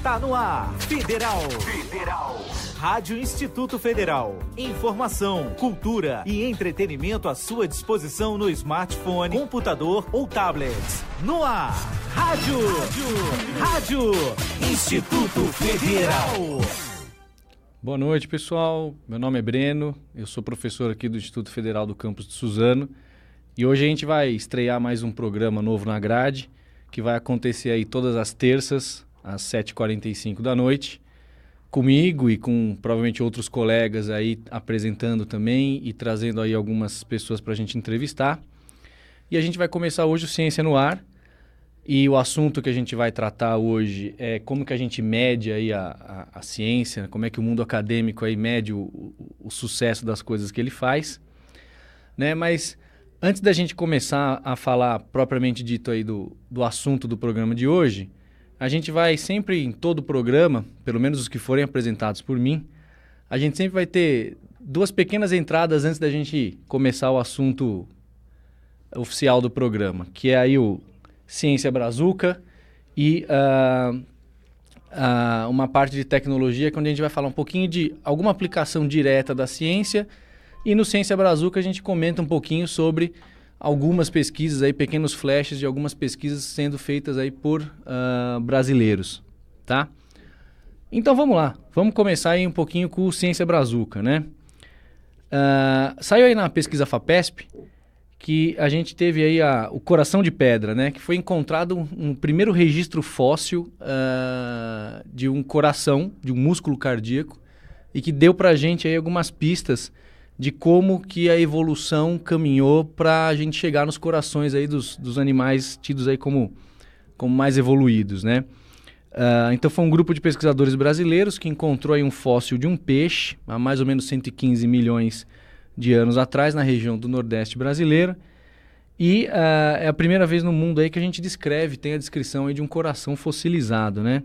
Está no ar, Federal. Rádio Instituto Federal. Informação, cultura e entretenimento à sua disposição no smartphone, computador ou tablet. No ar, Rádio Instituto Federal. Boa noite, pessoal. Meu nome é Breno, eu sou professor aqui do Instituto Federal do Campus de Suzano. E hoje a gente vai estrear mais um programa novo na grade, que vai acontecer aí todas as terças, às 7h45 da noite, comigo e com provavelmente outros colegas aí apresentando também e trazendo aí algumas pessoas para a gente entrevistar. E a gente vai começar hoje o Ciência no Ar. E o assunto que a gente vai tratar hoje é como que a gente mede aí a ciência, como é que o mundo acadêmico aí mede o sucesso das coisas que ele faz, né? Mas antes da gente começar a falar propriamente dito aí do assunto do programa de hoje, a gente vai sempre em todo o programa, pelo menos os que forem apresentados por mim, a gente sempre vai ter duas pequenas entradas antes da gente começar o assunto oficial do programa, que é aí o Ciência Brazuca e uma parte de tecnologia, onde a gente vai falar um pouquinho de alguma aplicação direta da ciência. E no Ciência Brazuca a gente comenta um pouquinho sobre algumas pesquisas, aí, pequenos flashes de algumas pesquisas sendo feitas aí por brasileiros, tá? Então vamos lá, vamos começar aí um pouquinho com o Ciência Brazuca, né? Saiu aí na pesquisa FAPESP que a gente teve aí o coração de pedra, né? Que foi encontrado um primeiro registro fóssil de um coração, de um músculo cardíaco, e que deu pra gente aí algumas pistas de como que a evolução caminhou para a gente chegar nos corações aí dos animais tidos aí como mais evoluídos, né? Então foi um grupo de pesquisadores brasileiros que encontrou aí um fóssil de um peixe há mais ou menos 115 milhões de anos atrás na região do Nordeste brasileiro. E é a primeira vez no mundo aí que a gente tem a descrição aí de um coração fossilizado, né?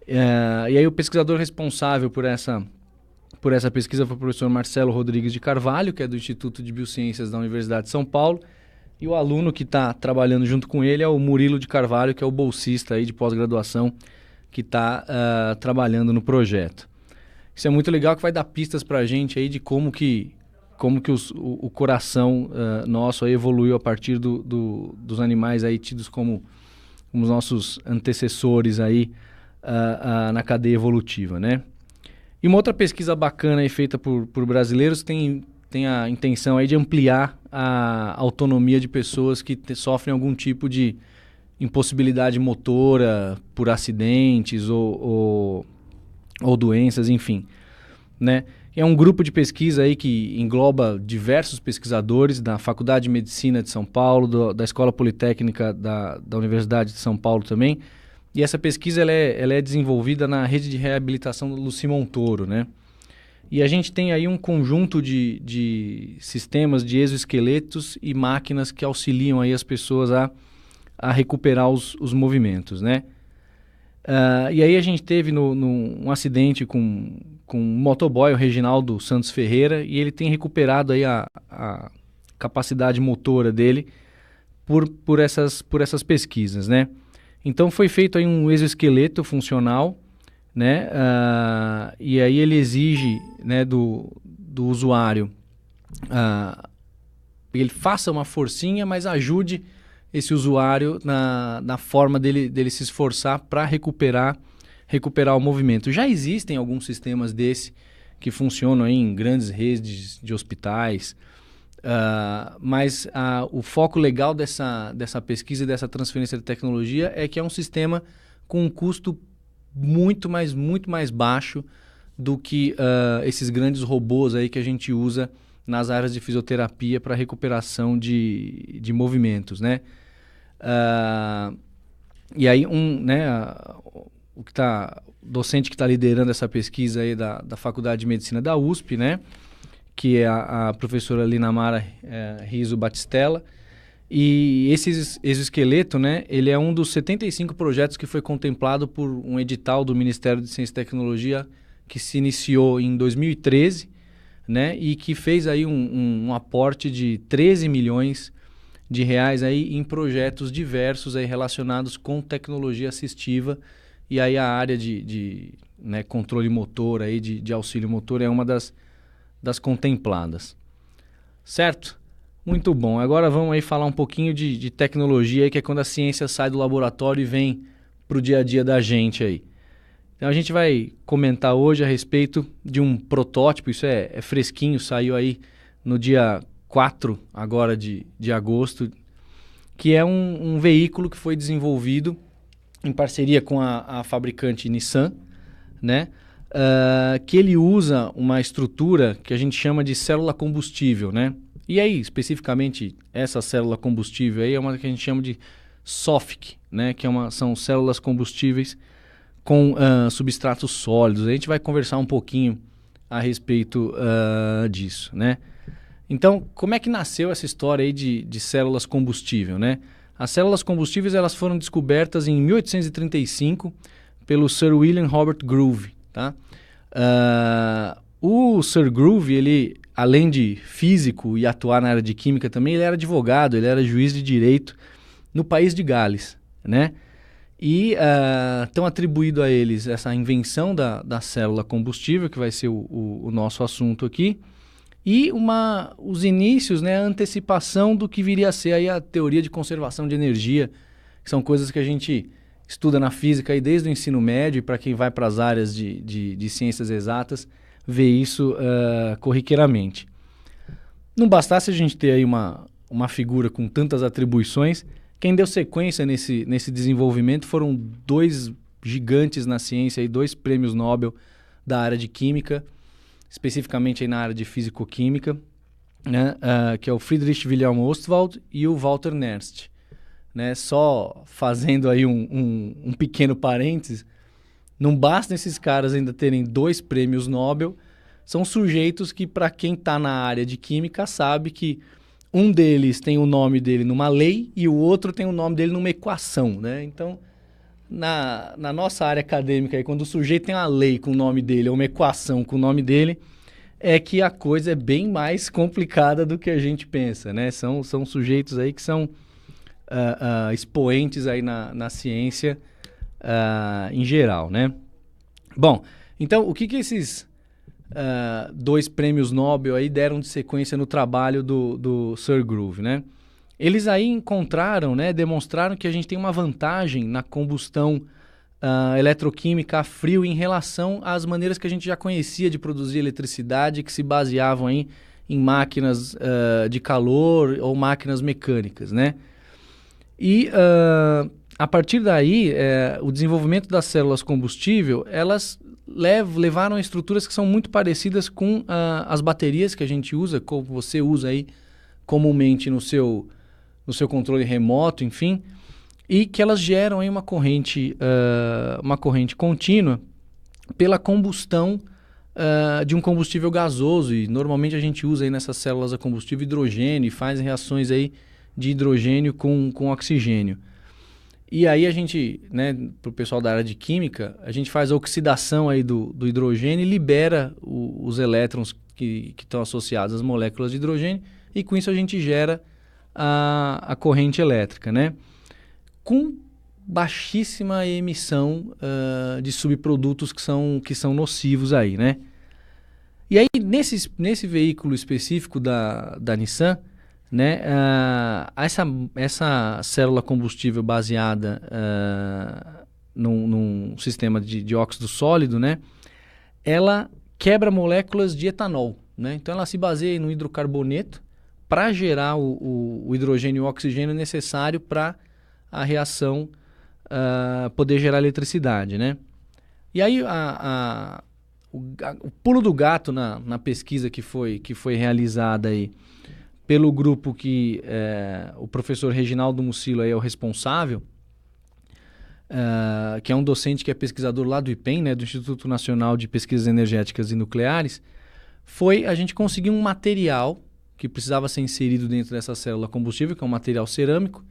E aí o pesquisador responsável por essa pesquisa foi o professor Marcelo Rodrigues de Carvalho, que é do Instituto de Biociências da Universidade de São Paulo, e o aluno que está trabalhando junto com ele é o Murilo de Carvalho, que é o bolsista aí de pós-graduação que está trabalhando no projeto. Isso é muito legal, que vai dar pistas para a gente aí de como que o coração nosso aí evoluiu a partir dos animais aí tidos como os nossos antecessores aí na cadeia evolutiva, né? E uma outra pesquisa bacana aí feita por brasileiros tem a intenção aí de ampliar a autonomia de pessoas que sofrem algum tipo de impossibilidade motora por acidentes ou doenças, enfim, né? É um grupo de pesquisa aí que engloba diversos pesquisadores da Faculdade de Medicina de São Paulo, da Escola Politécnica da Universidade de São Paulo também. E essa pesquisa ela é desenvolvida na rede de reabilitação do Luci Montoro, né? E a gente tem aí um conjunto de sistemas de exoesqueletos e máquinas que auxiliam aí as pessoas a recuperar os movimentos, né? E aí a gente teve um acidente com um motoboy, o Reginaldo Santos Ferreira, e ele tem recuperado aí a capacidade motora dele por essas pesquisas, né? Então foi feito aí um exoesqueleto funcional, né? E aí ele exige, né, do usuário ele faça uma forcinha, mas ajude esse usuário na forma dele se esforçar para recuperar o movimento. Já existem alguns sistemas desse que funcionam aí em grandes redes de hospitais, mas o foco legal dessa pesquisa e dessa transferência de tecnologia é que é um sistema com um custo muito mais baixo do que esses grandes robôs aí que a gente usa nas áreas de fisioterapia para recuperação de movimentos, né? E aí o docente que está liderando essa pesquisa aí da Faculdade de Medicina da USP, né? Que é a professora Linamara Riso Batistella. E esse exoesqueleto, né, ele é um dos 75 projetos que foi contemplado por um edital do Ministério de Ciência e Tecnologia que se iniciou em 2013, né, e que fez aí um aporte de 13 milhões de reais aí em projetos diversos aí relacionados com tecnologia assistiva e aí a área de né, controle motor, aí de auxílio motor é uma das contempladas. Certo? Muito bom. Agora vamos aí falar um pouquinho de tecnologia, aí, que é quando a ciência sai do laboratório e vem para o dia a dia da gente aí. Então a gente vai comentar hoje a respeito de um protótipo, isso é fresquinho, saiu aí no dia 4 agora de agosto, que é um veículo que foi desenvolvido em parceria com a fabricante Nissan, né? Que ele usa uma estrutura que a gente chama de célula combustível, né? E aí, especificamente, essa célula combustível aí é uma que a gente chama de SOFC, né? Que são células combustíveis com substratos sólidos. A gente vai conversar um pouquinho a respeito disso, né? Então, como é que nasceu essa história aí de células combustível, né? As células combustíveis elas foram descobertas em 1835 pelo Sir William Robert Groove, tá? O Sir Groove, ele, além de físico e atuar na área de química também, ele era advogado, ele era juiz de direito no país de Gales, né? E estão atribuído a eles essa invenção da célula combustível, que vai ser o nosso assunto aqui, e os inícios, né, a antecipação do que viria a ser aí a teoria de conservação de energia, que são coisas que a gente estuda na física aí desde o ensino médio, e para quem vai para as áreas de ciências exatas, vê isso corriqueiramente. Não bastasse a gente ter aí uma figura com tantas atribuições, quem deu sequência nesse desenvolvimento foram 2 gigantes na ciência, 2 prêmios Nobel da área de química, especificamente aí na área de físico-química, né? Que é o Friedrich Wilhelm Ostwald e o Walter Nernst. Né? Só fazendo aí um pequeno parênteses, não basta esses caras ainda terem 2 prêmios Nobel, são sujeitos que, para quem está na área de química, sabe que um deles tem o nome dele numa lei e o outro tem o nome dele numa equação, né? Então, na nossa área acadêmica, aí, quando o sujeito tem uma lei com o nome dele ou uma equação com o nome dele, é que a coisa é bem mais complicada do que a gente pensa, né? São sujeitos aí que são expoentes aí na ciência em geral, né? Bom, então o que esses 2 prêmios Nobel aí deram de sequência no trabalho do Sir Groove, né? Eles aí encontraram, né, demonstraram que a gente tem uma vantagem na combustão eletroquímica a frio em relação às maneiras que a gente já conhecia de produzir eletricidade, que se baseavam aí em máquinas de calor ou máquinas mecânicas, né? E a partir daí, o desenvolvimento das células combustível, elas levaram a estruturas que são muito parecidas com as baterias que a gente usa, como você usa aí comumente no seu controle remoto, enfim, e que elas geram aí uma corrente contínua pela combustão de um combustível gasoso, e normalmente a gente usa aí nessas células a combustível hidrogênio e faz reações aí de hidrogênio com oxigênio. E aí a gente, né, para o pessoal da área de química, a gente faz a oxidação aí do hidrogênio e libera os elétrons que estão associados às moléculas de hidrogênio, e com isso a gente gera a corrente elétrica, né? Com baixíssima emissão de subprodutos que são nocivos aí, né? E aí, nesse veículo específico da Nissan, né, essa célula combustível baseada num sistema de óxido sólido, né, ela quebra moléculas de etanol, né? Então ela se baseia no hidrocarboneto para gerar o hidrogênio e o oxigênio necessário para a reação poder gerar eletricidade, né? E aí o pulo do gato na pesquisa que foi realizada aí pelo grupo que o professor Reginaldo Mucilo aí é o responsável, que é um docente que é pesquisador lá do IPEM, né, do Instituto Nacional de Pesquisas Energéticas e Nucleares, foi a gente conseguir um material que precisava ser inserido dentro dessa célula combustível, que é um material cerâmico,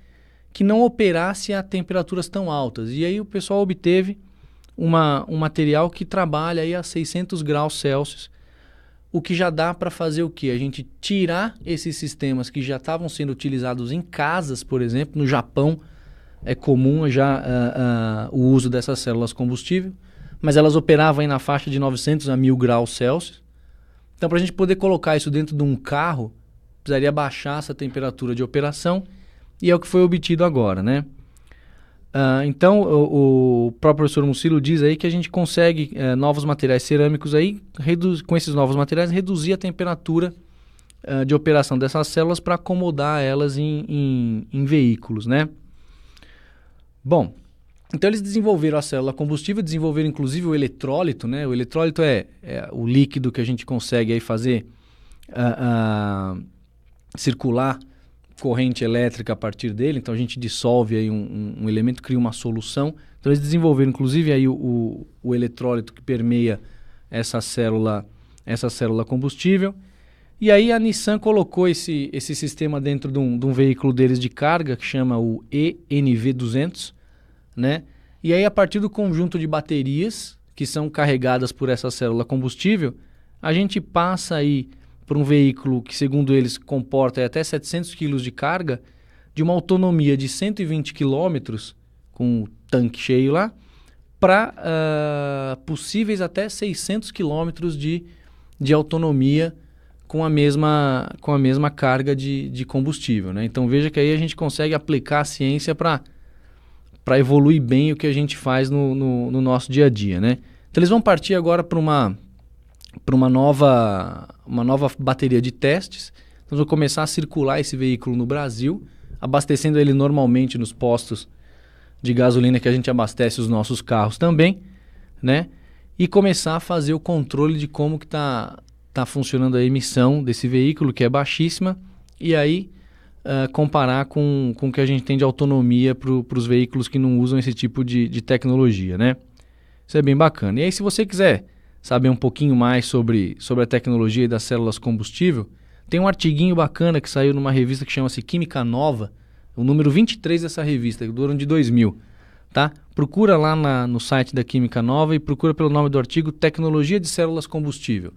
que não operasse a temperaturas tão altas. E aí o pessoal obteve um material que trabalha aí a 600 graus Celsius, o que já dá para fazer o quê? A gente tirar esses sistemas que já estavam sendo utilizados em casas, por exemplo, no Japão, é comum já o uso dessas células combustível, mas elas operavam aí na faixa de 900 a 1000 graus Celsius. Então, para a gente poder colocar isso dentro de um carro, precisaria baixar essa temperatura de operação, e é o que foi obtido agora, né? Então, o próprio professor Mucilo diz aí que a gente consegue novos materiais cerâmicos aí, com esses novos materiais, reduzir a temperatura de operação dessas células para acomodar elas em veículos, né? Bom, então eles desenvolveram a célula combustível, desenvolveram inclusive o eletrólito, né? O eletrólito é o líquido que a gente consegue aí fazer circular corrente elétrica a partir dele. Então a gente dissolve aí um elemento, cria uma solução. Então eles desenvolveram inclusive aí o eletrólito que permeia essa célula combustível. E aí a Nissan colocou esse sistema dentro de um veículo deles de carga que chama o ENV200, né? E aí a partir do conjunto de baterias que são carregadas por essa célula combustível, a gente passa aí para um veículo que, segundo eles, comporta até 700 kg de carga, de uma autonomia de 120 km, com o tanque cheio lá, para possíveis até 600 km de autonomia com a mesma carga de combustível, né? Então veja que aí a gente consegue aplicar a ciência para evoluir bem o que a gente faz no nosso dia a dia, né? Então eles vão partir agora para uma nova bateria de testes. Então, vamos começar a circular esse veículo no Brasil, abastecendo ele normalmente nos postos de gasolina que a gente abastece os nossos carros também, né? E começar a fazer o controle de como que tá funcionando a emissão desse veículo, que é baixíssima, e aí comparar com o que a gente tem de autonomia para os veículos que não usam esse tipo de tecnologia, né? Isso é bem bacana. E aí, se você quiser saber um pouquinho mais sobre a tecnologia das células combustível, tem um artiguinho bacana que saiu numa revista que chama-se Química Nova, o número 23 dessa revista, do ano de 2000, tá? Procura lá no site da Química Nova e procura pelo nome do artigo Tecnologia de Células Combustível.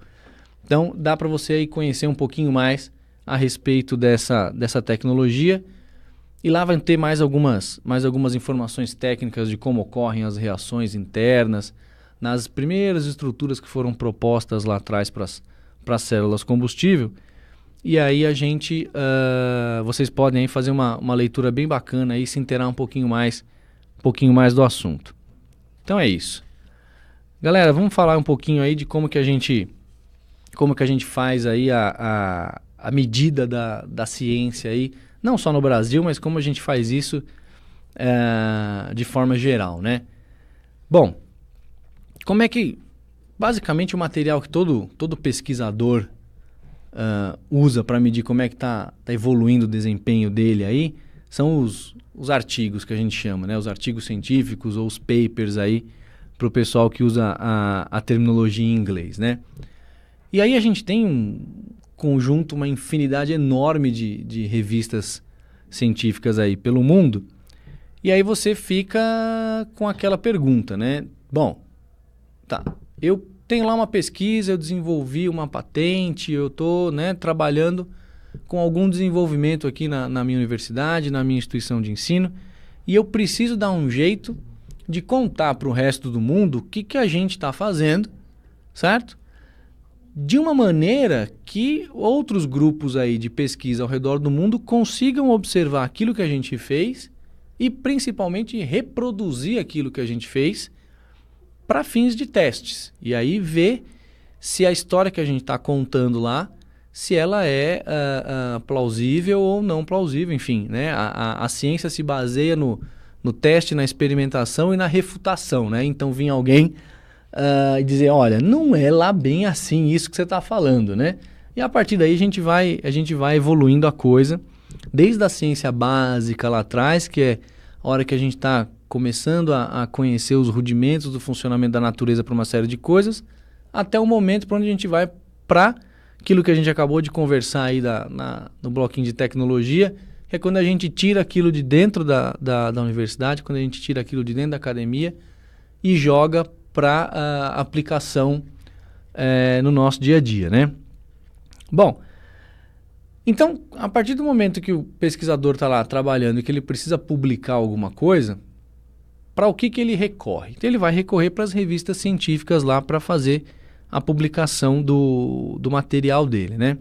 Então, dá para você aí conhecer um pouquinho mais a respeito dessa tecnologia, e lá vai ter mais algumas informações técnicas de como ocorrem as reações internas, nas primeiras estruturas que foram propostas lá atrás para as células combustível. E aí vocês podem aí fazer uma leitura bem bacana e se inteirar um pouquinho mais do assunto. Então é isso. Galera, vamos falar um pouquinho aí de como que a gente faz aí a medida da ciência aí, não só no Brasil, mas como a gente faz isso de forma geral, né? Bom, como é que, basicamente, o material que todo pesquisador usa para medir como é que tá evoluindo o desempenho dele aí, são os artigos que a gente chama, né? Os artigos científicos ou os papers aí, para o pessoal que usa a terminologia em inglês, né? E aí a gente tem um conjunto, uma infinidade enorme de revistas científicas aí pelo mundo, e aí você fica com aquela pergunta, né? Bom, tá, eu tenho lá uma pesquisa, eu desenvolvi uma patente, eu estou, né, trabalhando com algum desenvolvimento aqui na minha universidade, na minha instituição de ensino, e eu preciso dar um jeito de contar para o resto do mundo o que a gente está fazendo, certo? De uma maneira que outros grupos aí de pesquisa ao redor do mundo consigam observar aquilo que a gente fez e principalmente reproduzir aquilo que a gente fez para fins de testes. E aí ver se a história que a gente está contando lá, se ela é plausível ou não plausível, enfim, né? A ciência se baseia no teste, na experimentação e na refutação, né? Então vinha alguém e dizer, olha, não é lá bem assim isso que você está falando, né? E a partir daí a gente vai evoluindo a coisa, desde a ciência básica lá atrás, que é a hora que a gente está começando a conhecer os rudimentos do funcionamento da natureza para uma série de coisas, até o momento para onde a gente vai para aquilo que a gente acabou de conversar aí no bloquinho de tecnologia, que é quando a gente tira aquilo de dentro da universidade, quando a gente tira aquilo de dentro da academia e joga para aplicação no nosso dia a dia, né? Bom, Então, a partir do momento que o pesquisador está lá trabalhando e que ele precisa publicar alguma coisa, para o que ele recorre? Então, ele vai recorrer para as revistas científicas lá para fazer a publicação do material dele, né?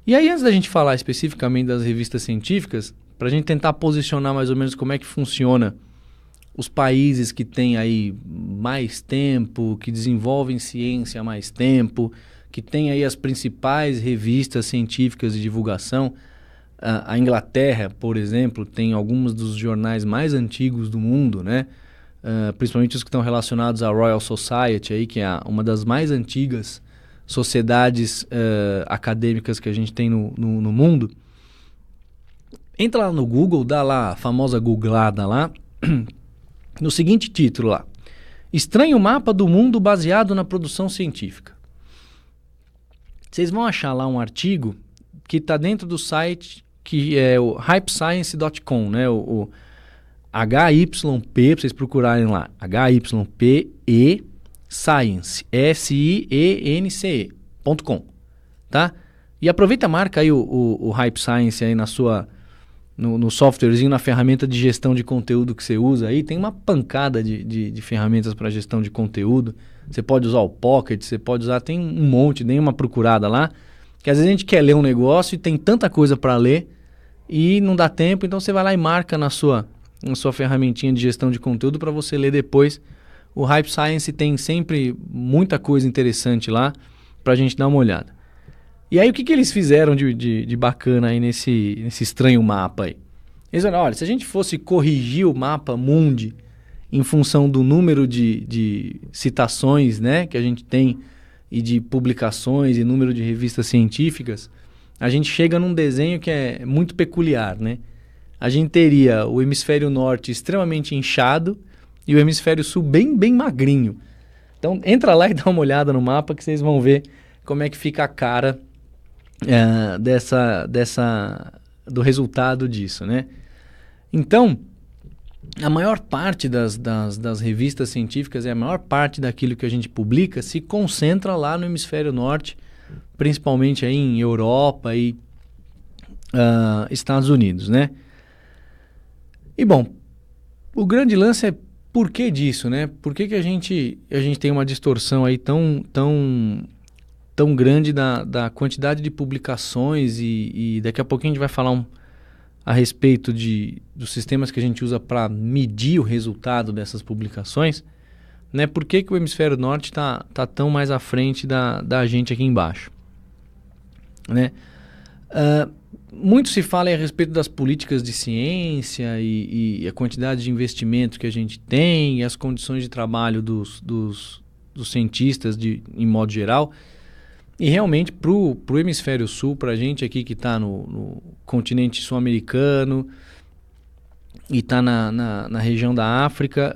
E aí, antes da gente falar especificamente das revistas científicas, para a gente tentar posicionar mais ou menos como é que funciona os países que têm aí mais tempo, que desenvolvem ciência há mais tempo, que têm aí as principais revistas científicas de divulgação. A Inglaterra, por exemplo, tem alguns dos jornais mais antigos do mundo, né? Principalmente os que estão relacionados à Royal Society, aí, que é uma das mais antigas sociedades acadêmicas que a gente tem no mundo. Entra lá no Google, dá lá a famosa googlada lá, no seguinte título lá: Estranho mapa do mundo baseado na produção científica. Vocês vão achar lá um artigo que está dentro do site que é o hypescience.com, né? O HYP, para vocês procurarem lá, HYPE Science, SIENCE.com, tá? E aproveita, marca aí o Hype Science aí no softwarezinho, na ferramenta de gestão de conteúdo que você usa aí. Tem uma pancada de ferramentas para gestão de conteúdo. Você pode usar o Pocket, você pode usar, tem um monte, dê uma procurada lá, que às vezes a gente quer ler um negócio e tem tanta coisa para ler e não dá tempo, então você vai lá e marca na sua ferramentinha de gestão de conteúdo para você ler depois. O Hype Science tem sempre muita coisa interessante lá para a gente dar uma olhada. E aí o que eles fizeram de bacana aí nesse estranho mapa aí? Eles falaram, olha, se a gente fosse corrigir o mapa mundi em função do número de citações, né, que a gente tem e de publicações e número de revistas científicas, a gente chega num desenho que é muito peculiar, né? A gente teria o hemisfério norte extremamente inchado e o hemisfério sul bem magrinho. Então entra lá e dá uma olhada no mapa que vocês vão ver como é que fica a cara do resultado disso, né? Então, a maior parte das revistas científicas e a maior parte daquilo que a gente publica se concentra lá no hemisfério norte, principalmente aí em Europa e Estados Unidos, né? E bom, o grande lance é por que disso, né? Por que a gente tem uma distorção aí tão grande da quantidade de publicações e daqui a pouquinho a gente vai falar a respeito dos sistemas que a gente usa para medir o resultado dessas publicações, né? Por que o hemisfério norte tá tão mais à frente da gente aqui embaixo, né? Muito se fala a respeito das políticas de ciência e a quantidade de investimento que a gente tem e as condições de trabalho dos cientistas em modo geral. E realmente, para o hemisfério sul, para a gente aqui que está no continente sul-americano e está na região da África,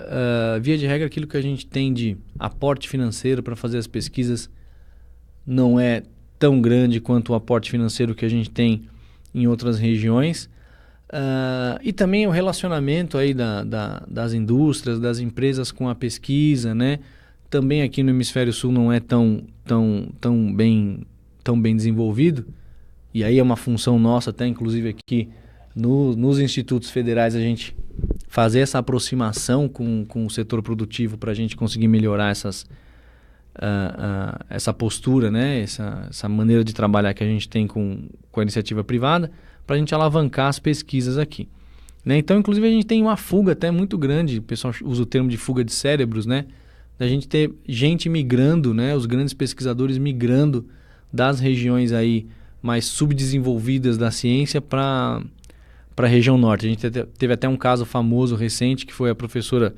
via de regra, aquilo que a gente tem de aporte financeiro para fazer as pesquisas não é tão grande quanto o aporte financeiro que a gente tem em outras regiões. E também o relacionamento aí das indústrias, das empresas com a pesquisa, né? Também aqui no hemisfério sul não é tão bem desenvolvido, e aí é uma função nossa até inclusive aqui nos institutos federais a gente fazer essa aproximação com o setor produtivo para a gente conseguir melhorar essa postura, né? essa maneira de trabalhar que a gente tem com a iniciativa privada, para a gente alavancar as pesquisas aqui, né? Então inclusive a gente tem uma fuga até muito grande, o pessoal usa o termo de fuga de cérebros, né? Da gente ter gente migrando, né? Os grandes pesquisadores migrando das regiões aí mais subdesenvolvidas da ciência para a região norte. A gente teve até um caso famoso recente, que foi a professora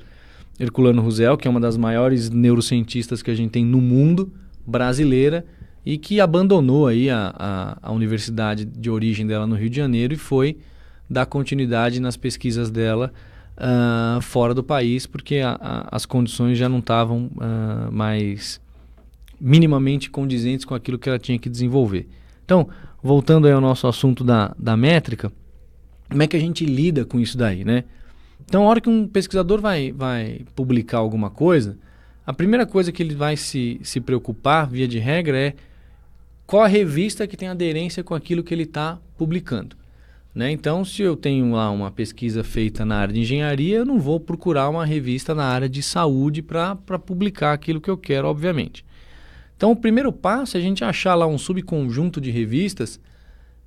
Herculano Ruzel, que é uma das maiores neurocientistas que a gente tem no mundo, brasileira, e que abandonou aí a universidade de origem dela no Rio de Janeiro e foi dar continuidade nas pesquisas dela fora do país, porque as condições já não estavam mais minimamente condizentes com aquilo que ela tinha que desenvolver. Então, voltando aí ao nosso assunto da métrica, como é que a gente lida com isso daí, né? Então, a hora que um pesquisador vai publicar alguma coisa, a primeira coisa que ele vai se preocupar, via de regra, é qual a revista que tem aderência com aquilo que ele está publicando. Né? Então, se eu tenho lá uma pesquisa feita na área de engenharia, eu não vou procurar uma revista na área de saúde para publicar aquilo que eu quero, obviamente. Então, o primeiro passo é a gente achar lá um subconjunto de revistas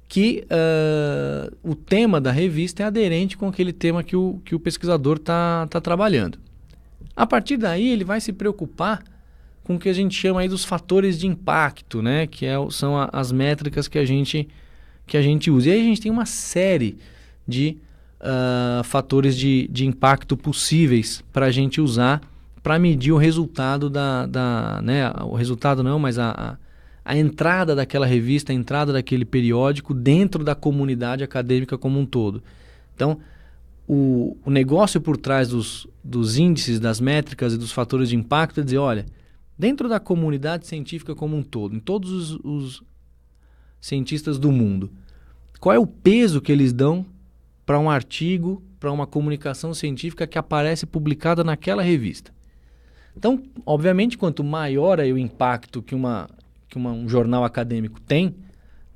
que o tema da revista é aderente com aquele tema que o pesquisador está trabalhando. A partir daí, ele vai se preocupar com o que a gente chama aí dos fatores de impacto, né? Que são as métricas que a gente usa. E aí a gente tem uma série de fatores de impacto possíveis para a gente usar para medir o resultado né? O resultado não, mas a entrada daquela revista, a entrada daquele periódico dentro da comunidade acadêmica como um todo. Então, o negócio por trás dos índices, das métricas e dos fatores de impacto é dizer, olha, dentro da comunidade científica como um todo, em todos os cientistas do mundo, qual é o peso que eles dão para um artigo, para uma comunicação científica que aparece publicada naquela revista? Então, obviamente, quanto maior é o impacto que um jornal acadêmico tem,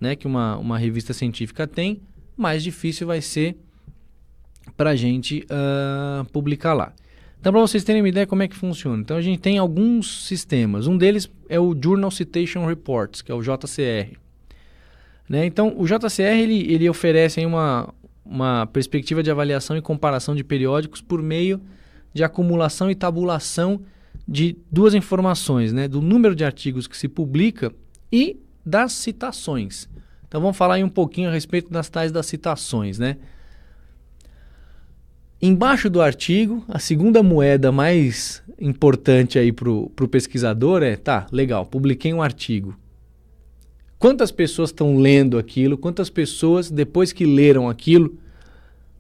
né, que uma revista científica tem, mais difícil vai ser para a gente publicar lá. Então, para vocês terem uma ideia como é que funciona. Então, a gente tem alguns sistemas. Um deles é o Journal Citation Reports, que é o JCR. Né? Então, o JCR ele oferece aí uma perspectiva de avaliação e comparação de periódicos por meio de acumulação e tabulação de duas informações, né? Do número de artigos que se publica e das citações. Então, vamos falar aí um pouquinho a respeito das tais das citações, né? Embaixo do artigo, a segunda moeda mais importante aí para o pesquisador é, tá, legal, publiquei um artigo. Quantas pessoas estão lendo aquilo? Quantas pessoas, depois que leram aquilo,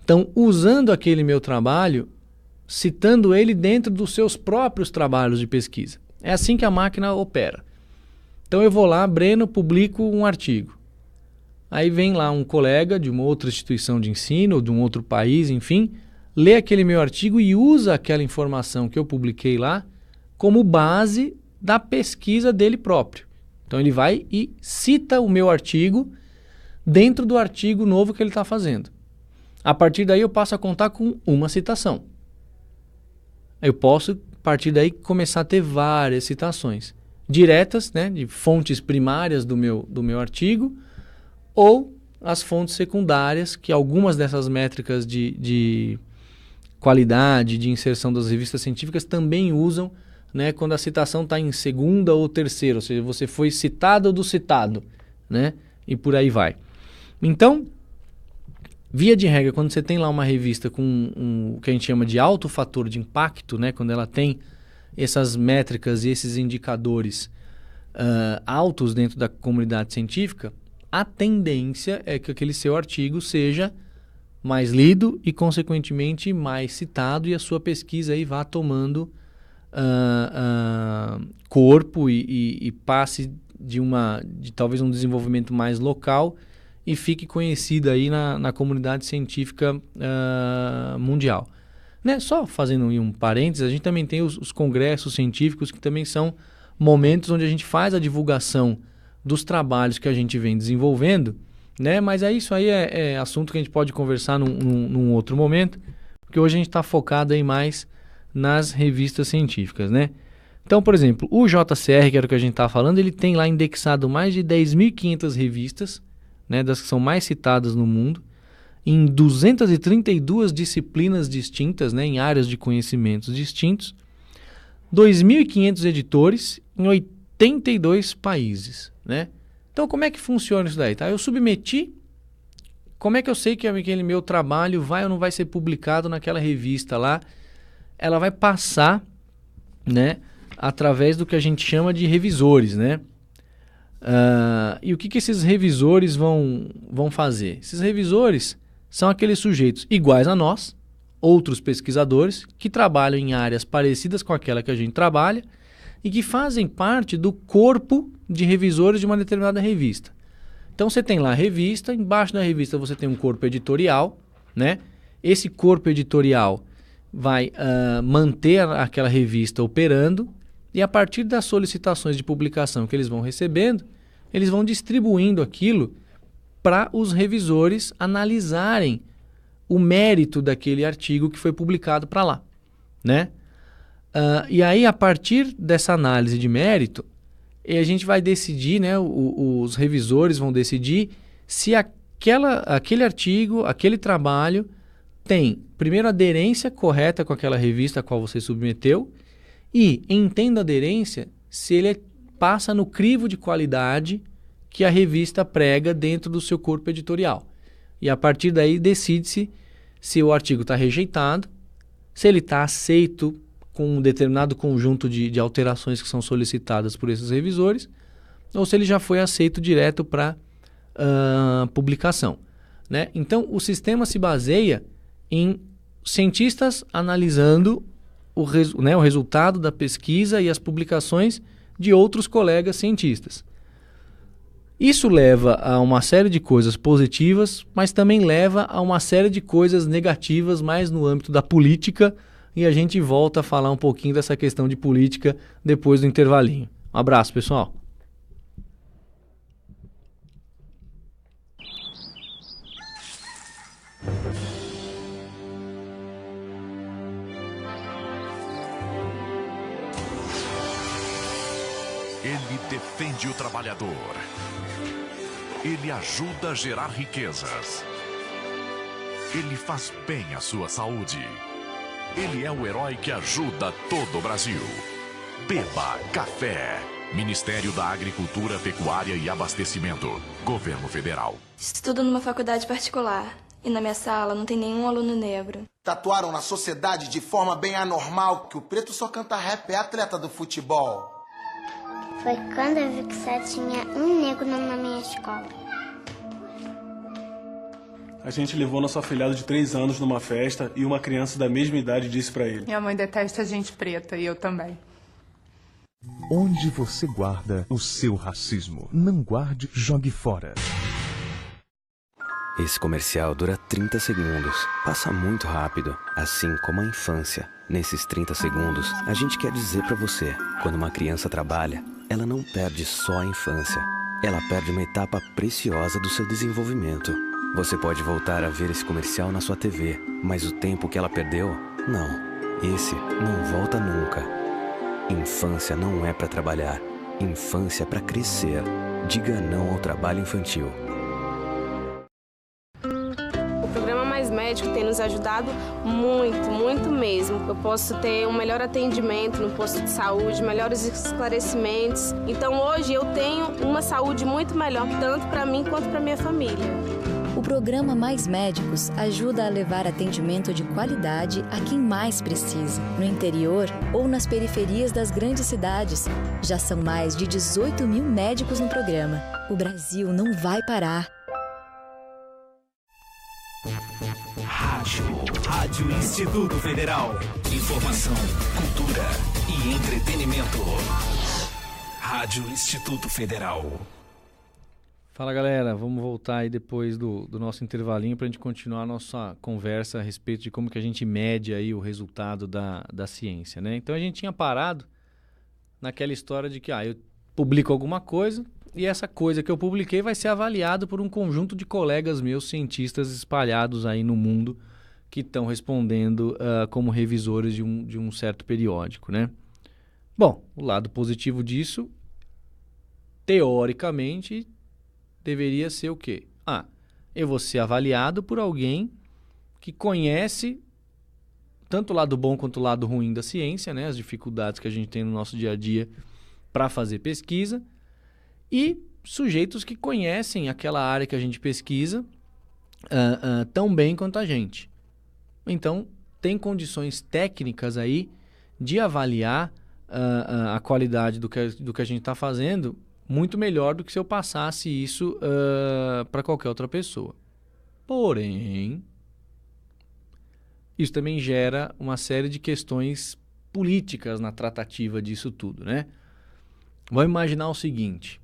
estão usando aquele meu trabalho, citando ele dentro dos seus próprios trabalhos de pesquisa? É assim que a máquina opera. Então eu vou lá, Breno, publico um artigo. Aí vem lá um colega de uma outra instituição de ensino, ou de um outro país, enfim, lê aquele meu artigo e usa aquela informação que eu publiquei lá como base da pesquisa dele próprio. Então ele vai e cita o meu artigo dentro do artigo novo que ele está fazendo. A partir daí eu passo a contar com uma citação. Eu posso, a partir daí, começar a ter várias citações diretas, né, de fontes primárias do meu artigo, ou as fontes secundárias, que algumas dessas métricas de qualidade, de inserção das revistas científicas também usam, né, quando a citação está em segunda ou terceira, ou seja, você foi citado do citado, né, e por aí vai. Então, via de regra, quando você tem lá uma revista com o que a gente chama de alto fator de impacto, né, quando ela tem essas métricas e esses indicadores altos dentro da comunidade científica, a tendência é que aquele seu artigo seja mais lido e, consequentemente, mais citado, e a sua pesquisa aí vá tomando corpo e passe de talvez um desenvolvimento mais local e fique conhecida aí na comunidade científica mundial. Né? Só fazendo um parênteses, a gente também tem os congressos científicos, que também são momentos onde a gente faz a divulgação dos trabalhos que a gente vem desenvolvendo, né? Mas isso aí é assunto que a gente pode conversar num outro momento, porque hoje a gente está focado aí mais nas revistas científicas, né? Então, por exemplo, o JCR, que era o que a gente estava falando, ele tem lá indexado mais de 10.500 revistas, né, das que são mais citadas no mundo, em 232 disciplinas distintas, né, em áreas de conhecimentos distintos, 2.500 editores em 82 países, né? Então, como é que funciona isso daí? Tá? Eu submeti, como é que eu sei que aquele meu trabalho vai ou não vai ser publicado naquela revista lá? Ela vai passar, né, através do que a gente chama de revisores, né? E o que esses revisores vão fazer? Esses revisores são aqueles sujeitos iguais a nós, outros pesquisadores, que trabalham em áreas parecidas com aquela que a gente trabalha e que fazem parte do corpo de revisores de uma determinada revista. Então você tem lá a revista, embaixo da revista você tem um corpo editorial, né? Esse corpo editorial vai manter aquela revista operando, e a partir das solicitações de publicação que eles vão recebendo, eles vão distribuindo aquilo para os revisores analisarem o mérito daquele artigo que foi publicado para lá, né? E aí, a partir dessa análise de mérito, a gente vai decidir, né, os revisores vão decidir se aquele artigo, aquele trabalho tem, primeiro, aderência correta com aquela revista a qual você submeteu e, em tendo aderência, se ele passa no crivo de qualidade que a revista prega dentro do seu corpo editorial. E, a partir daí, decide-se se o artigo está rejeitado, se ele está aceito com um determinado conjunto de alterações que são solicitadas por esses revisores, ou se ele já foi aceito direto para publicação, né? Então, o sistema se baseia em cientistas analisando o resultado da pesquisa e as publicações de outros colegas cientistas. Isso leva a uma série de coisas positivas, mas também leva a uma série de coisas negativas, mais no âmbito da política, e a gente volta a falar um pouquinho dessa questão de política depois do intervalinho. Um abraço, pessoal. Ele defende o trabalhador. Ele ajuda a gerar riquezas. Ele faz bem à sua saúde. Ele é o herói que ajuda todo o Brasil. Beba Café. Ministério da Agricultura, Pecuária e Abastecimento. Governo Federal. Estudo numa faculdade particular. E na minha sala não tem nenhum aluno negro. Tatuaram na sociedade de forma bem anormal que o preto só canta rap, é atleta do futebol. Foi quando eu vi que só tinha um negro na minha escola. A gente levou nosso afilhado de 3 anos numa festa e uma criança da mesma idade disse pra ele: minha mãe detesta gente preta e eu também. Onde você guarda o seu racismo? Não guarde, jogue fora. Esse comercial dura 30 segundos. Passa muito rápido, assim como a infância. Nesses 30 segundos, a gente quer dizer pra você, quando uma criança trabalha, ela não perde só a infância. Ela perde uma etapa preciosa do seu desenvolvimento. Você pode voltar a ver esse comercial na sua TV, mas o tempo que ela perdeu, não. Esse não volta nunca. Infância não é pra trabalhar. Infância é pra crescer. Diga não ao trabalho infantil. Médico tem nos ajudado muito, muito mesmo. Eu posso ter um melhor atendimento no posto de saúde, melhores esclarecimentos. Então hoje eu tenho uma saúde muito melhor, tanto para mim quanto para minha família. O programa Mais Médicos ajuda a levar atendimento de qualidade a quem mais precisa, no interior ou nas periferias das grandes cidades. Já são mais de 18 mil médicos no programa. O Brasil não vai parar. Rádio Instituto Federal. Informação, cultura e entretenimento. Rádio Instituto Federal. Fala, galera, vamos voltar aí depois do nosso intervalinho para a gente continuar a nossa conversa a respeito de como que a gente mede aí o resultado da ciência, né? Então a gente tinha parado naquela história de que eu publico alguma coisa e essa coisa que eu publiquei vai ser avaliada por um conjunto de colegas meus, cientistas espalhados aí no mundo, que estão respondendo como revisores de um certo periódico, né? Bom, o lado positivo disso, teoricamente, deveria ser o quê? Eu vou ser avaliado por alguém que conhece tanto o lado bom quanto o lado ruim da ciência, né? As dificuldades que a gente tem no nosso dia a dia para fazer pesquisa, e sujeitos que conhecem aquela área que a gente pesquisa tão bem quanto a gente. Então, tem condições técnicas aí de avaliar a qualidade do que a gente está fazendo muito melhor do que se eu passasse isso para qualquer outra pessoa. Porém, isso também gera uma série de questões políticas na tratativa disso tudo, né? Vamos imaginar o seguinte: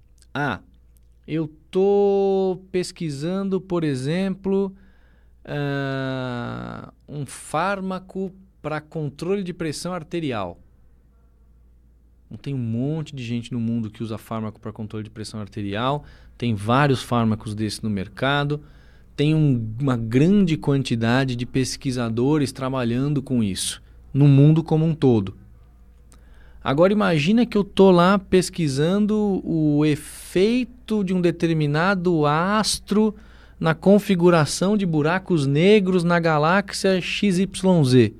eu estou pesquisando, por exemplo, um fármaco para controle de pressão arterial. Tem um monte de gente no mundo que usa fármaco para controle de pressão arterial, tem vários fármacos desses no mercado, tem uma grande quantidade de pesquisadores trabalhando com isso, no mundo como um todo. Agora imagina que eu estou lá pesquisando o efeito de um determinado astro na configuração de buracos negros na galáxia XYZ.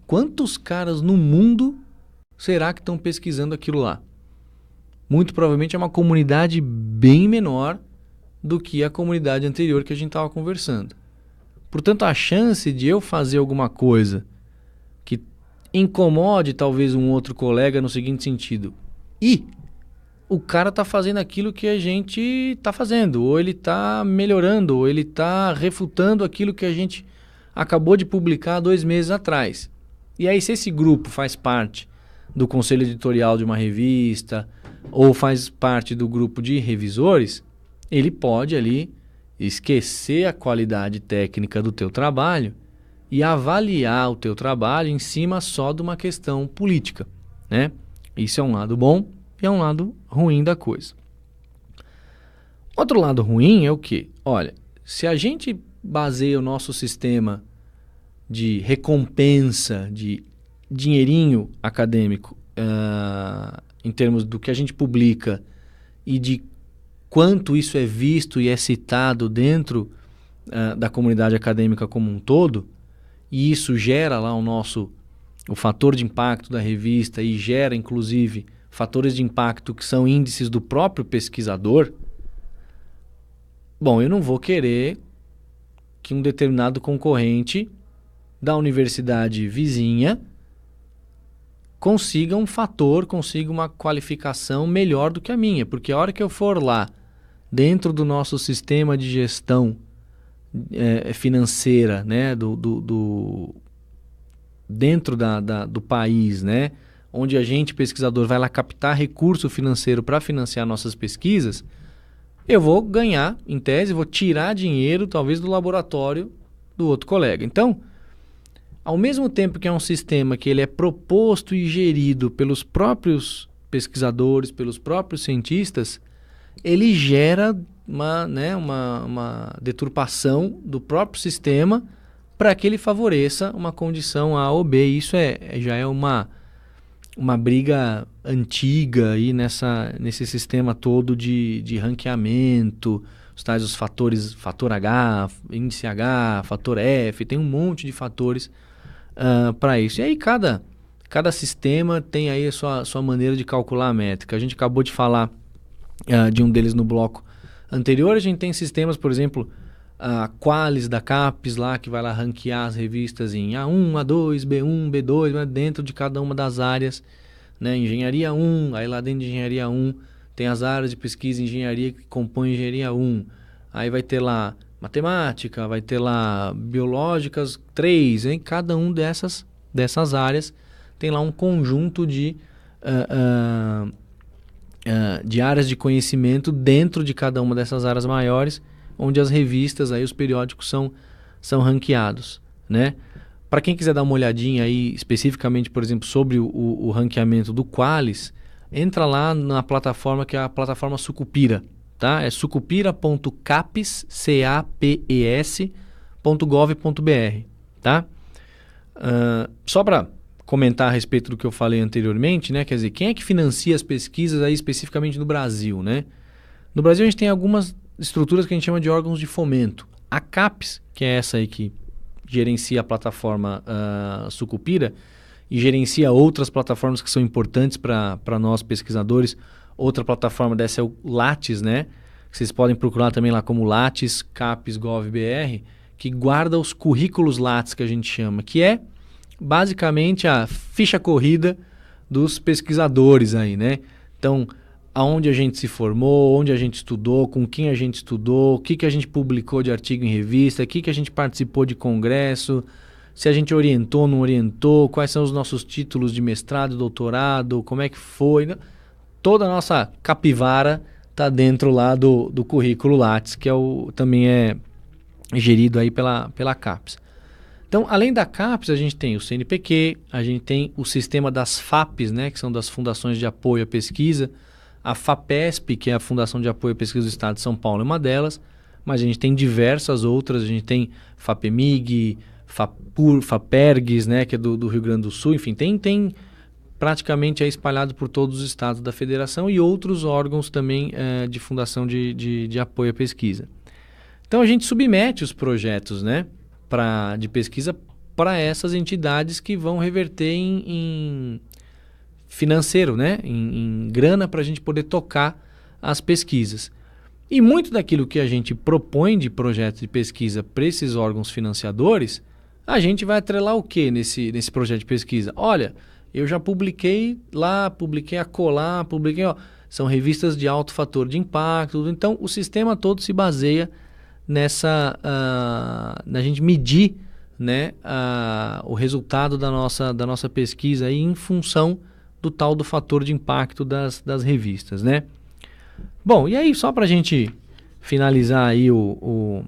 Quantos caras no mundo será que estão pesquisando aquilo lá? Muito provavelmente é uma comunidade bem menor do que a comunidade anterior que a gente estava conversando. Portanto, a chance de eu fazer alguma coisa que incomode talvez um outro colega no seguinte sentido: o cara está fazendo aquilo que a gente está fazendo, ou ele está melhorando, ou ele está refutando aquilo que a gente acabou de publicar 2 meses atrás. E aí, se esse grupo faz parte do conselho editorial de uma revista ou faz parte do grupo de revisores, ele pode ali esquecer a qualidade técnica do teu trabalho e avaliar o teu trabalho em cima só de uma questão política, né? Isso é um lado bom e é um lado ruim da coisa. Outro lado ruim é o quê? Olha, se a gente baseia o nosso sistema de recompensa, de dinheirinho acadêmico, em termos do que a gente publica e de quanto isso é visto e é citado dentro da comunidade acadêmica como um todo, e isso gera lá o fator de impacto da revista e gera, inclusive, fatores de impacto que são índices do próprio pesquisador, bom, eu não vou querer que um determinado concorrente da universidade vizinha consiga uma qualificação melhor do que a minha, porque a hora que eu for lá, dentro do nosso sistema de gestão financeira, né, dentro do país, né, onde a gente, pesquisador, vai lá captar recurso financeiro para financiar nossas pesquisas, eu vou ganhar, em tese, vou tirar dinheiro, talvez, do laboratório do outro colega. Então, ao mesmo tempo que é um sistema que ele é proposto e gerido pelos próprios pesquisadores, pelos próprios cientistas, ele gera uma deturpação do próprio sistema para que ele favoreça uma condição A ou B. Isso já é uma briga antiga aí nesse sistema todo de ranqueamento, os fatores, fator H, índice H, fator F, tem um monte de fatores para isso. E aí cada sistema tem aí a sua maneira de calcular a métrica. A gente acabou de falar de um deles no bloco anterior. A gente tem sistemas, por exemplo, a Qualis da CAPES lá, que vai lá ranquear as revistas em A1, A2, B1, B2, né, dentro de cada uma das áreas, né? Engenharia 1, aí lá dentro de Engenharia 1 tem as áreas de pesquisa e engenharia que compõem Engenharia 1. Aí vai ter lá matemática, vai ter lá biológicas 3, hein? Cada um dessas áreas tem lá um conjunto de áreas de conhecimento dentro de cada uma dessas áreas maiores, onde as revistas, aí, os periódicos são ranqueados, né? Para quem quiser dar uma olhadinha aí especificamente, por exemplo, sobre o ranqueamento do Qualis, entra lá na plataforma que é a plataforma Sucupira, tá? É sucupira.capes.gov.br, tá? Só para comentar a respeito do que eu falei anteriormente, né? Quer dizer, quem é que financia as pesquisas aí especificamente no Brasil, né? No Brasil a gente tem algumas estruturas que a gente chama de órgãos de fomento. A CAPES, que é essa aí que gerencia a plataforma Sucupira e gerencia outras plataformas que são importantes para nós pesquisadores. Outra plataforma dessa é o Lattes, né? Que vocês podem procurar também lá como Lattes, CAPES, GovBR, que guarda os currículos Lattes, que a gente chama, que é basicamente a ficha corrida dos pesquisadores aí, né? Então, aonde a gente se formou, onde a gente estudou, com quem a gente estudou, o que a gente publicou de artigo em revista, o que a gente participou de congresso, se a gente orientou, não orientou, quais são os nossos títulos de mestrado, doutorado, como é que foi. Toda a nossa capivara está dentro lá do currículo Lattes, que também é gerido aí pela CAPES. Então, além da CAPES, a gente tem o CNPq, a gente tem o sistema das FAPES, né, que são das Fundações de Apoio à Pesquisa, a FAPESP, que é a Fundação de Apoio à Pesquisa do Estado de São Paulo, é uma delas, mas a gente tem diversas outras, a gente tem FAPEMIG, FAPERGS, né, que é do Rio Grande do Sul, enfim, tem praticamente espalhado por todos os estados da federação e outros órgãos também de fundação de apoio à pesquisa. Então a gente submete os projetos, né, de pesquisa para essas entidades que vão reverter em financeiro, né, em grana para a gente poder tocar as pesquisas. E muito daquilo que a gente propõe de projetos de pesquisa para esses órgãos financiadores, a gente vai atrelar o que nesse projeto de pesquisa? Olha, eu já publiquei lá, publiquei acolá, publiquei... são revistas de alto fator de impacto. Então, o sistema todo se baseia na gente medir, né, o resultado da nossa pesquisa aí em função do tal do fator de impacto das revistas, né? Bom, e aí só para a gente finalizar aí o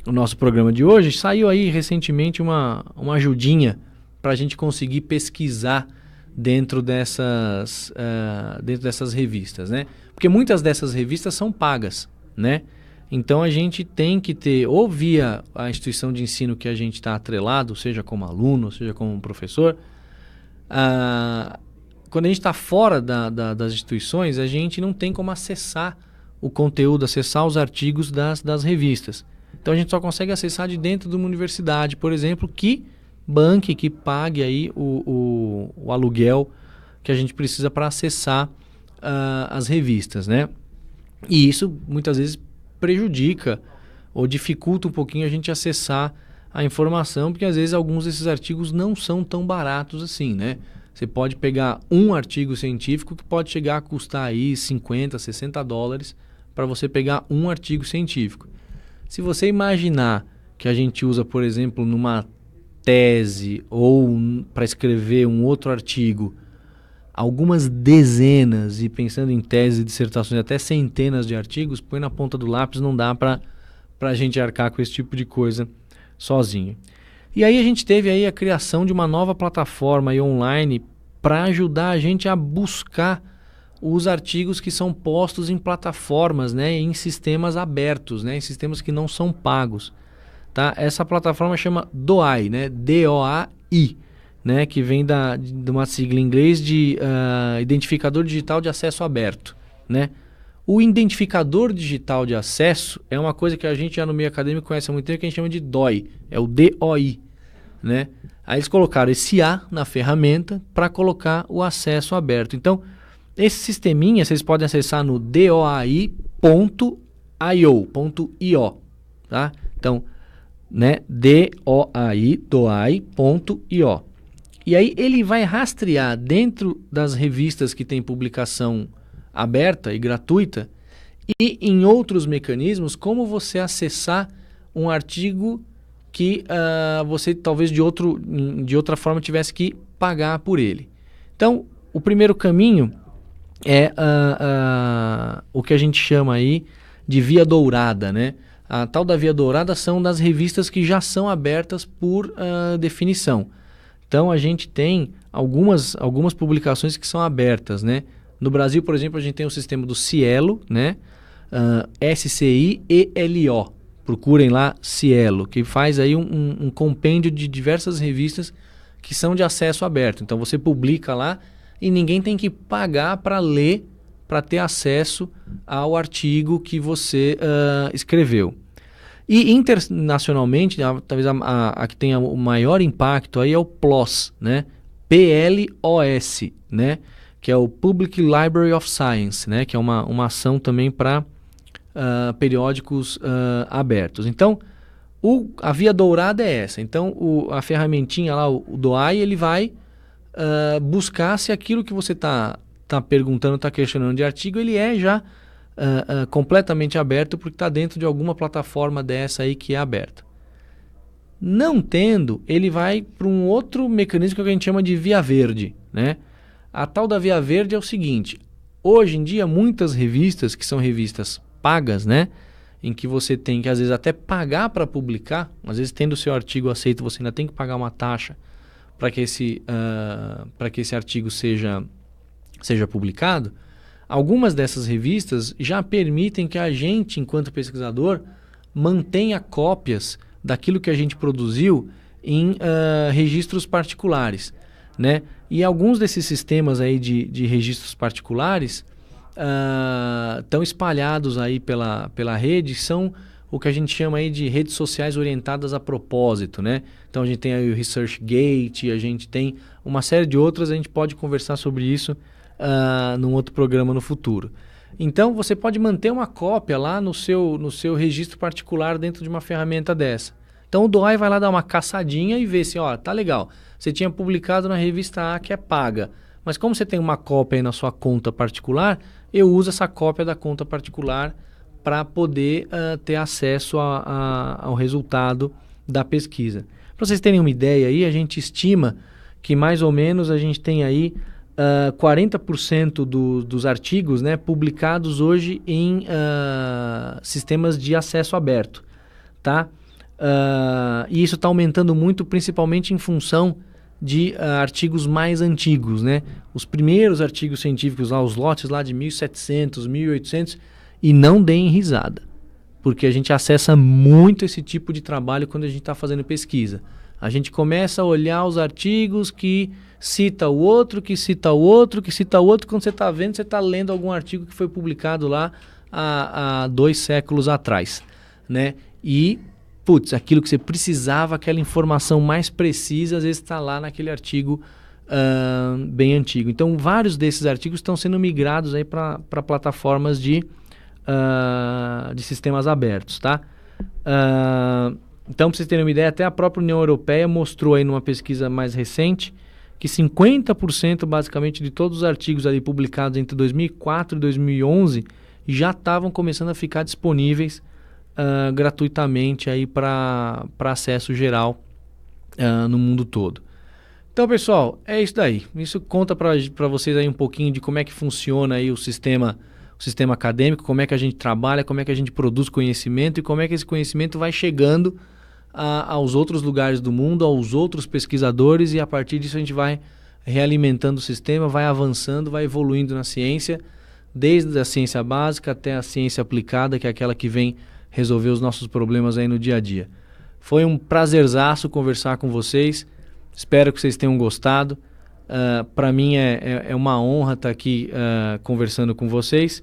nosso programa de hoje, saiu aí recentemente uma ajudinha para a gente conseguir pesquisar dentro dessas revistas, né? Porque muitas dessas revistas são pagas, né? Então a gente tem que ter, ou via a instituição de ensino que a gente está atrelado, seja como aluno, seja como professor, quando a gente está fora das instituições, a gente não tem como acessar o conteúdo, acessar os artigos das revistas. Então a gente só consegue acessar de dentro de uma universidade, por exemplo, que banque, que pague aí o aluguel que a gente precisa para acessar as revistas, né? E isso muitas vezes prejudica ou dificulta um pouquinho a gente acessar a informação, porque às vezes alguns desses artigos não são tão baratos assim, né? Você pode pegar um artigo científico que pode chegar a custar aí $50, $60 para você pegar um artigo científico. Se você imaginar que a gente usa, por exemplo, numa tese ou para escrever um outro artigo, algumas dezenas, e pensando em teses e dissertações, até centenas de artigos, põe na ponta do lápis, não dá para a gente arcar com esse tipo de coisa sozinho. E aí a gente teve aí a criação de uma nova plataforma aí online para ajudar a gente a buscar os artigos que são postos em plataformas, né, em sistemas abertos, né, em sistemas que não são pagos. Tá? Essa plataforma chama DOAI, né, D-O-A-I, né, que vem de uma sigla em inglês de Identificador Digital de Acesso Aberto, né? O identificador digital de acesso é uma coisa que a gente já no meio acadêmico conhece há muito tempo, que a gente chama de DOI, é o DOI, né? Aí eles colocaram esse A na ferramenta para colocar o acesso aberto. Então, esse sisteminha vocês podem acessar no doi.io, tá? Então, né, doi.io. E aí ele vai rastrear dentro das revistas que tem publicação aberta e gratuita e em outros mecanismos como você acessar um artigo que você talvez de outra forma tivesse que pagar por ele. Então, o primeiro caminho é o que a gente chama aí de via dourada, né? A tal da via dourada são das revistas que já são abertas por definição. Então, a gente tem algumas publicações que são abertas, né? No Brasil, por exemplo, a gente tem o sistema do Cielo, né? SCIELO. Procurem lá Cielo, que faz aí um compêndio de diversas revistas que são de acesso aberto. Então, você publica lá e ninguém tem que pagar para ler, para ter acesso ao artigo que você escreveu. E internacionalmente, talvez a que tenha o maior impacto aí é o PLOS, né? PLOS, né? Que é o Public Library of Science, né? Que é uma ação também para periódicos abertos. Então, a via dourada é essa. Então, a ferramentinha lá, o DOAI, ele vai buscar se aquilo que você está perguntando, está questionando de artigo, ele é já completamente aberto porque está dentro de alguma plataforma dessa aí que é aberta. Não tendo, ele vai para um outro mecanismo que a gente chama de via verde, né? A tal da via verde é o seguinte: hoje em dia muitas revistas que são revistas pagas, né? em que você tem que, às vezes, até pagar para publicar, às vezes, tendo o seu artigo aceito, você ainda tem que pagar uma taxa para que esse artigo seja publicado. Algumas dessas revistas já permitem que a gente, enquanto pesquisador, mantenha cópias daquilo que a gente produziu em registros particulares, né? E alguns desses sistemas aí de registros particulares estão espalhados aí pela rede, são o que a gente chama aí de redes sociais orientadas a propósito, né? Então a gente tem aí o ResearchGate, a gente tem uma série de outras, a gente pode conversar sobre isso num outro programa no futuro. Então você pode manter uma cópia lá no seu registro particular dentro de uma ferramenta dessa. Então o DOAI vai lá dar uma caçadinha e ver se, ó, tá legal, você tinha publicado na revista A que é paga, mas como você tem uma cópia aí na sua conta particular, eu uso essa cópia da conta particular para poder ter acesso ao resultado da pesquisa. Para vocês terem uma ideia aí, a gente estima que mais ou menos a gente tem aí 40% dos artigos, né, publicados hoje em sistemas de acesso aberto, tá? E isso está aumentando muito, principalmente em função de artigos mais antigos, né? Os primeiros artigos científicos, lá, os lotes lá de 1700, 1800, e não deem risada, porque a gente acessa muito esse tipo de trabalho quando a gente está fazendo pesquisa. A gente começa a olhar os artigos que cita o outro, que cita o outro, que cita o outro. Quando você está vendo, você está lendo algum artigo que foi publicado lá há 2 séculos atrás, né? E, putz, aquilo que você precisava, aquela informação mais precisa, às vezes está lá naquele artigo bem antigo. Então, vários desses artigos estão sendo migrados aí para plataformas de sistemas abertos, tá? Então, para vocês terem uma ideia, até a própria União Europeia mostrou aí numa pesquisa mais recente que 50% basicamente de todos os artigos ali publicados entre 2004 e 2011 já estavam começando a ficar disponíveis gratuitamente aí para acesso geral no mundo todo. Então, pessoal, é isso daí. Isso conta para vocês aí um pouquinho de como é que funciona aí o sistema acadêmico, como é que a gente trabalha, como é que a gente produz conhecimento e como é que esse conhecimento vai chegando aos outros lugares do mundo, aos outros pesquisadores, e a partir disso a gente vai realimentando o sistema, vai avançando, vai evoluindo na ciência, desde a ciência básica até a ciência aplicada, que é aquela que vem resolver os nossos problemas aí no dia a dia. Foi um prazerzaço conversar com vocês, espero que vocês tenham gostado. Para mim é uma honra estar aqui conversando com vocês,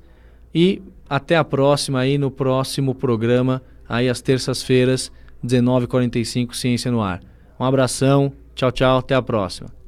e até a próxima aí no próximo programa, aí às terças-feiras, 19h45, Ciência no Ar. Um abração, tchau, tchau, até a próxima.